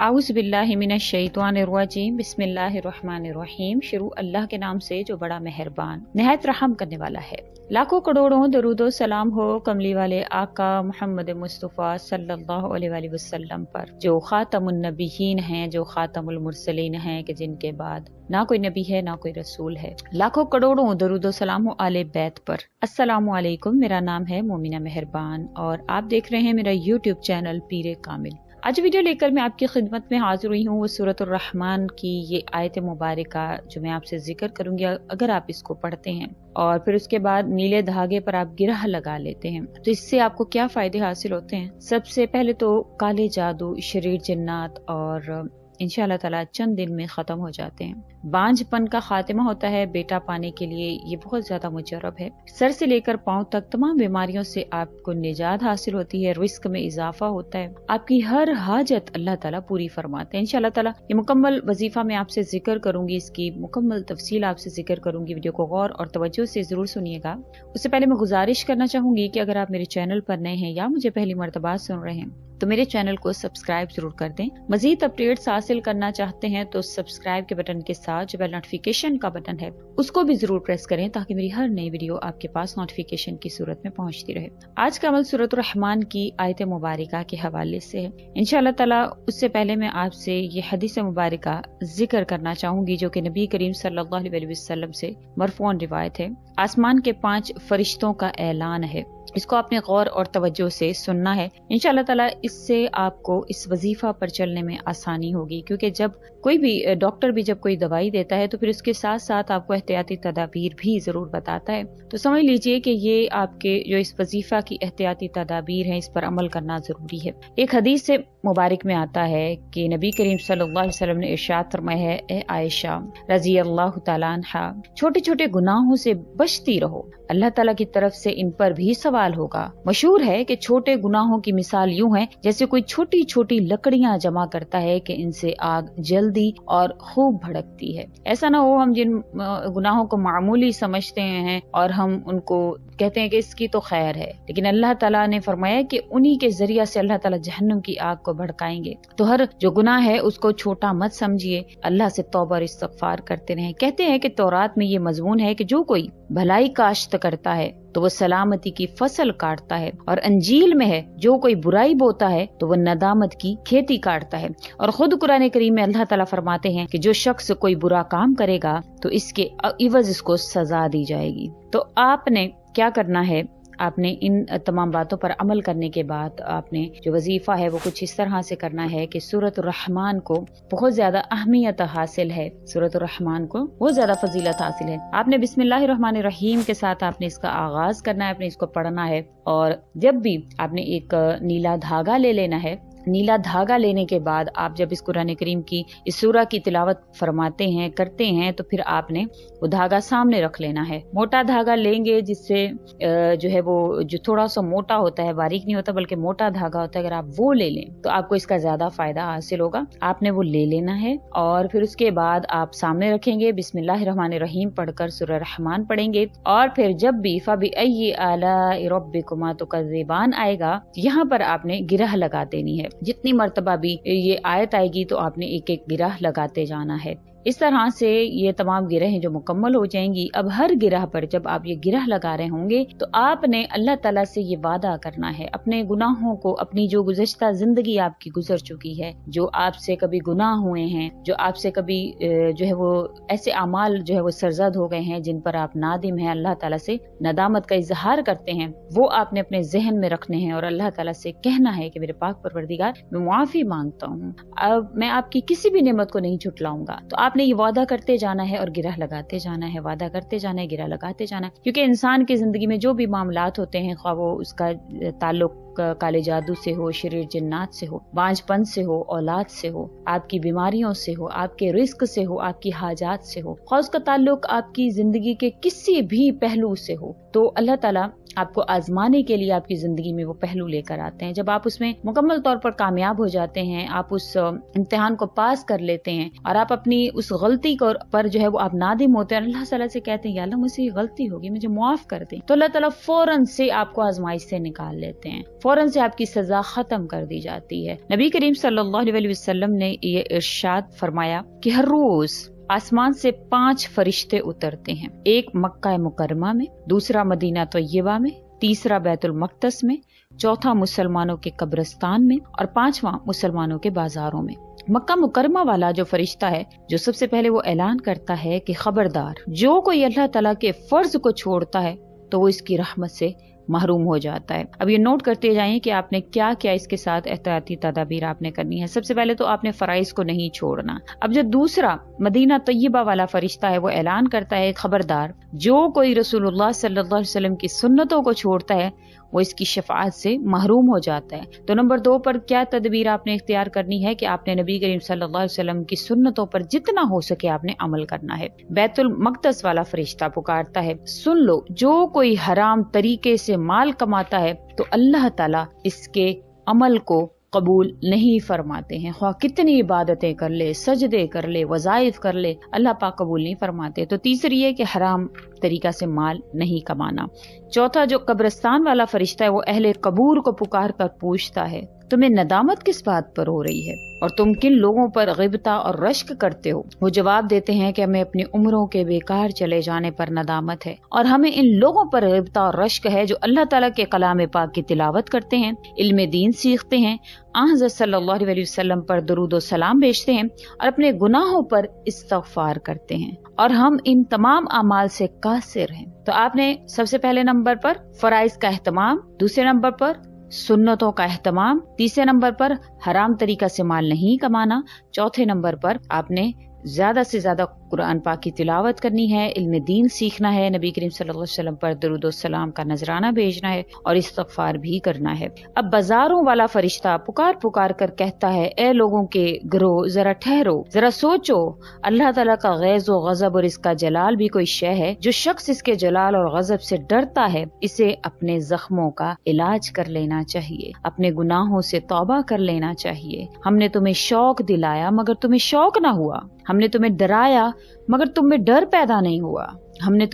आउज़ बिल्लाहि मिनश शैतानिर रजीम बिस्मिल्लाहिर्रहमानिर्रहीम। शुरू अल्लाह के नाम से जो बड़ा मेहरबान निहायत रहम करने वाला है। लाखों करोड़ों दरूदो सलाम हो कमली वाले आका मोहम्मद मुस्तफ़ा सल्लल्लाहु अलैहि वसल्लम पर, जो खातमुन नबीयीन हैं, जो खातमुल मुरसलीन हैं, कि जिनके बाद ना कोई नबी है ना कोई रसूल है। लाखों करोड़ों दरूदो सलाम हो आले बैत पर। अस्सलामु अलैकुम। मेरा नाम है मोमिना मेहरबान और आप देख रहे हैं मेरा यूट्यूब चैनल पीरे कामिल। आज वीडियो लेकर मैं आपकी खिदमत में हाजिर हुई हूँ। वो सूरत रहमान की ये आयत मुबारका जो मैं आपसे जिक्र करूंगी, अगर आप इसको पढ़ते हैं और फिर उसके बाद नीले धागे पर आप गिरह लगा लेते हैं तो इससे आपको क्या फायदे हासिल होते हैं। सबसे पहले तो काले जादू, शरीर जिन्नात और इंशाअल्लाह ताला चंद दिन में खत्म हो जाते हैं। बांझपन का खात्मा होता है। बेटा पाने के लिए ये बहुत ज्यादा मुजर्रब है। सर से लेकर पांव तक तमाम बीमारियों से आपको निजात हासिल होती है। रिस्क में इजाफा होता है। आपकी हर हाजत अल्लाह ताला पूरी फरमाते हैं। इंशाअल्लाह ताला ये मुकम्मल वजीफा मैं आपसे जिक्र करूंगी, इसकी मुकम्मल तफसील आपसे जिक्र करूंगी। वीडियो को गौर और तवज्जो से जरूर सुनिएगा। उससे पहले मैं गुजारिश करना चाहूंगी कि अगर आप मेरे चैनल पर नए हैं या मुझे पहली मर्तबा सुन रहे हैं तो मेरे चैनल को सब्सक्राइब जरूर कर दें। मजीद अपडेट्स हासिल करना चाहते हैं तो सब्सक्राइब के बटन के साथ जो बेल नोटिफिकेशन का बटन है उसको भी जरूर प्रेस करें ताकि मेरी हर नई वीडियो आपके पास नोटिफिकेशन की सूरत में पहुंचती रहे। आज का अमल सूरत रहमान की आयत मुबारका के हवाले से है इंशाअल्लाह ताला। उससे पहले मैं आपसे ये हदीस मुबारका जिक्र करना चाहूंगी जो कि नबी करीम सल्लल्लाहु अलैहि वसल्लम से मरफूअन रिवायत है। आसमान के 5 फरिश्तों का ऐलान है। इसको आपने गौर और तवज्जो से सुनना है। इंशाअल्लाह ताला इससे आपको इस वजीफा पर चलने में आसानी होगी, क्योंकि जब कोई भी डॉक्टर भी जब कोई दवाई देता है तो फिर उसके साथ साथ आपको एहतियाती तदाबीर भी जरूर बताता है। तो समझ लीजिए कि ये आपके जो इस वजीफा की एहतियाती तदाबीर है इस पर अमल करना जरूरी है। एक हदीस से मुबारक में आता है कि नबी करीम सल्लल्लाहु अलैहि वसल्लम ने इरशाद फरमाया है, ए आयशा रजी अल्लाह तआला अन्हा, छोटे छोटे गुनाहों से बचती रहो, अल्लाह ताला की तरफ से इन पर भी सवाल होगा। मशहूर है कि छोटे गुनाहों की मिसाल यूं है जैसे कोई छोटी छोटी लकड़ियां जमा करता है कि इनसे आग जल्दी और खूब भड़कती है। ऐसा ना हो हम जिन गुनाहों को मामूली समझते हैं और हम उनको कहते हैं कि इसकी तो खैर है, लेकिन अल्लाह ताला ने फरमाया कि उन्हीं के जरिया से अल्लाह ताला जहन्नम की आग को भड़काएंगे। तो हर जो गुनाह है उसको छोटा मत समझिए, अल्लाह से तौबा और इस्तिगफार करते रहें। कहते हैं कि तौरात में ये मजमून है कि जो कोई भलाई काश्त करता है तो वो सलामती की फसल काटता है, और अंजील में है जो कोई बुराई बोता है तो वो नदामत की खेती काटता है। और खुद कुरान करीम में अल्लाह ताला फरमाते हैं कि जो शख्स कोई बुरा काम करेगा तो इसके इवज इसको सजा दी जाएगी। तो आपने क्या करना है, आपने इन तमाम बातों पर अमल करने के बाद आपने जो वजीफा है वो कुछ इस तरह से करना है कि सूरत रहमान को बहुत ज्यादा अहमियत हासिल है। सूरत रहमान को बहुत ज्यादा फजीलत हासिल है। आपने बिस्मिल्लाहिर्रहमानिर्रहीम के साथ आपने इसका आगाज करना है, आपने इसको पढ़ना है। और जब भी आपने एक नीला धागा ले लेना है, नीला धागा लेने के बाद आप जब इस कुरान करीम की इस सूरा की तिलावत फरमाते हैं करते हैं तो फिर आपने वो धागा सामने रख लेना है। मोटा धागा लेंगे जिससे जो है वो जो थोड़ा सा मोटा होता है, बारीक नहीं होता बल्कि मोटा धागा होता है, अगर आप वो ले लें तो आपको इसका ज्यादा फायदा हासिल होगा। आपने वो ले लेना है और फिर उसके बाद आप सामने रखेंगे, बिस्मिल्लाहिर्रहमानिर्रहीम पढ़कर सूरह रहमान पढ़ेंगे। और फिर जब भी फबिअय्यि आलाइ रब्बिकुमा तुकज़्ज़िबान आएगा यहाँ पर आपने गिरह लगा देनी है। जितनी मर्तबा भी ये आयत आएगी तो आपने एक एक गिरह लगाते जाना है। इस तरह से ये तमाम गिरहें जो मुकम्मल हो जाएंगी। अब हर गिरह पर जब आप ये गिरह लगा रहे होंगे तो आपने अल्लाह ताला से ये वादा करना है अपने गुनाहों को, अपनी जो गुज़श्ता जिंदगी आपकी गुजर चुकी है, जो आपसे कभी गुनाह हुए हैं, जो आपसे कभी जो है वो ऐसे अमाल जो है वो सरजद हो गए हैं जिन पर आप नादिम हैं, अल्लाह ताला से नदामत का इजहार करते हैं, वो आपने अपने जहन में रखने हैं और अल्लाह ताला से कहना है कि मेरे पाक परवरदिगार मैं मुआफी मांगता हूँ, अब मैं आपकी किसी भी नेमत को नहीं झुटलाऊंगा। तो आपने ये वादा करते जाना है और गिरह लगाते जाना है, वादा करते जाना है, गिरह लगाते जाना है। क्योंकि इंसान की जिंदगी में जो भी मामलात होते हैं, ख्वाह वो उसका ताल्लुक काले जादू से हो, शरीर जिन्नात से हो, बांझपन से हो, औलाद से हो, आपकी बीमारियों से हो, आपके रिस्क से हो, आपकी हाजात से हो, ख्वाह उसका ताल्लुक आपकी जिंदगी के किसी भी पहलू से हो, तो अल्लाह ताला آپ کو آزمانے کے لیے آپ کی زندگی میں وہ پہلو لے کر آتے ہیں. جب آپ اس میں مکمل طور پر کامیاب ہو جاتے ہیں، آپ اس امتحان کو پاس کر لیتے ہیں اور آپ اپنی اس غلطی پر جو ہے وہ آپ نادم ہوتے ہیں، اللہ تعالیٰ سے کہتے ہیں یا اللہ مجھ سے یہ غلطی ہوگی، مجھے معاف کر دیں، تو اللہ تعالیٰ فوراً سے آپ کو آزمائش سے نکال لیتے ہیں، فوراً سے آپ کی سزا ختم کر دی جاتی ہے. نبی کریم صلی اللہ علیہ وسلم نے یہ ارشاد فرمایا کہ ہر روز آسمان سے 5 فرشتے اترتے ہیں، ایک مکہ مکرمہ میں، دوسرا مدینہ طیبہ میں، تیسرا بیت المقدس میں، چوتھا مسلمانوں کے قبرستان میں، اور 5واں مسلمانوں کے بازاروں میں. مکہ مکرمہ والا جو فرشتہ ہے، جو سب سے پہلے وہ اعلان کرتا ہے کہ خبردار، جو کوئی اللہ تعالیٰ کے فرض کو چھوڑتا ہے تو وہ اس کی رحمت سے محروم ہو جاتا ہے. اب یہ نوٹ کرتے جائیں کہ آپ نے کیا کیا اس کے ساتھ احتیاطی تدابیر آپ نے کرنی ہے. سب سے پہلے تو آپ نے فرائض کو نہیں چھوڑنا. اب جو دوسرا مدینہ طیبہ والا فرشتہ ہے وہ اعلان کرتا ہے خبردار، جو کوئی رسول اللہ صلی اللہ علیہ وسلم کی سنتوں کو چھوڑتا ہے وہ اس کی شفاعت سے محروم ہو جاتا ہے. تو نمبر 2 پر کیا تدبیر آپ نے اختیار کرنی ہے کہ آپ نے نبی کریم صلی اللہ علیہ وسلم کی سنتوں پر جتنا ہو سکے آپ نے عمل کرنا ہے. بیت المقدس والا فرشتہ پکارتا ہے، سن لو، جو کوئی حرام طریقے سے مال کماتا ہے تو اللہ تعالیٰ اس کے عمل کو قبول نہیں فرماتے ہیں. خواہ کتنی عبادتیں کر لے، سجدے کر لے، وظائف کر لے، اللہ پاک قبول نہیں فرماتے. تو تیسری ہے کہ حرام طریقہ سے مال نہیں کمانا. چوتھا جو قبرستان والا فرشتہ ہے وہ اہل قبور کو پکار کر پوچھتا ہے تمہیں ندامت کس بات پر ہو رہی ہے اور تم کن لوگوں پر غیبتہ اور رشک کرتے ہو؟ وہ جواب دیتے ہیں کہ ہمیں اپنی عمروں کے بیکار چلے جانے پر ندامت ہے، اور ہمیں ان لوگوں پر غیبتہ اور رشک ہے جو اللہ تعالیٰ کے کلام پاک کی تلاوت کرتے ہیں، علم دین سیکھتے ہیں، حضرت صلی اللہ علیہ وسلم پر درود و سلام بھیجتے ہیں اور اپنے گناہوں پر استغفار کرتے ہیں، اور ہم ان تمام اعمال سے قاصر ہیں. تو آپ نے سب سے پہلے نمبر پر فرائض کا اہتمام، دوسرے نمبر پر سنتوں کا اہتمام، تیسرے نمبر پر حرام طریقہ سے مال نہیں کمانا، چوتھے نمبر پر آپ نے زیادہ سے زیادہ قرآن پاک کی تلاوت کرنی ہے، علم دین سیکھنا ہے، نبی کریم صلی اللہ علیہ وسلم پر درود و سلام کا نذرانہ بھیجنا ہے اور استغفار بھی کرنا ہے. اب بازاروں والا فرشتہ پکار کر کہتا ہے اے لوگوں کے گروہ، ذرا ٹھہرو، ذرا سوچو، اللہ تعالیٰ کا غیظ و غضب اور اس کا جلال بھی کوئی شے ہے؟ جو شخص اس کے جلال اور غضب سے ڈرتا ہے اسے اپنے زخموں کا علاج کر لینا چاہیے، اپنے گناہوں سے توبہ کر لینا چاہیے. ہم نے تمہیں شوق دلایا مگر تمہیں شوق نہ ہوا، ہم نے تمہیں ڈرایا مگر تم میں ڈر پیدا نہیں ہوا. ہم نے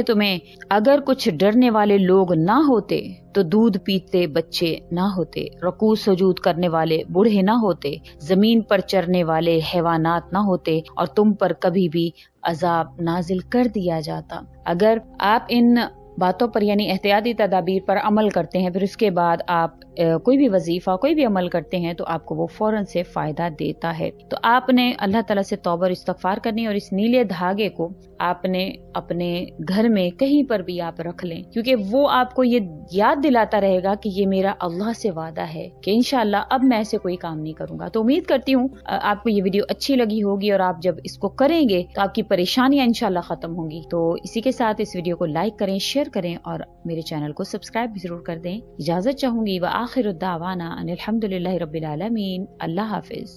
تمہیں اگر کچھ ڈرنے والے لوگ نہ ہوتے تو دودھ پیتے بچے نہ ہوتے، رکوع سجود کرنے والے بوڑھے نہ ہوتے، زمین پر چرنے والے حیوانات نہ ہوتے، اور تم پر کبھی بھی عذاب نازل کر دیا جاتا. اگر آپ ان باتوں پر یعنی احتیاطی تدابیر پر عمل کرتے ہیں، پھر اس کے بعد آپ کوئی بھی وظیفہ کوئی بھی عمل کرتے ہیں تو آپ کو وہ فوراً سے فائدہ دیتا ہے. تو آپ نے اللہ تعالیٰ سے توبہ اور استغفار کرنی، اور اس نیلے دھاگے کو آپ نے اپنے گھر میں کہیں پر بھی آپ رکھ لیں، کیونکہ وہ آپ کو یہ یاد دلاتا رہے گا کہ یہ میرا اللہ سے وعدہ ہے کہ انشاءاللہ اب میں ایسے کوئی کام نہیں کروں گا. تو امید کرتی ہوں آپ کو یہ ویڈیو اچھی لگی ہوگی، اور آپ جب اس کو کریں گے تو آپ کی پریشانیاں انشاءاللہ ختم ہوں گی. تو اسی کے ساتھ اس ویڈیو کو لائک کریں، شیئر کریں اور میرے چینل کو سبسکرائب بھی ضرور کر دیں. اجازت چاہوں گی. وآخر الدعوانا ان الحمدللہ رب العالمین. اللہ حافظ.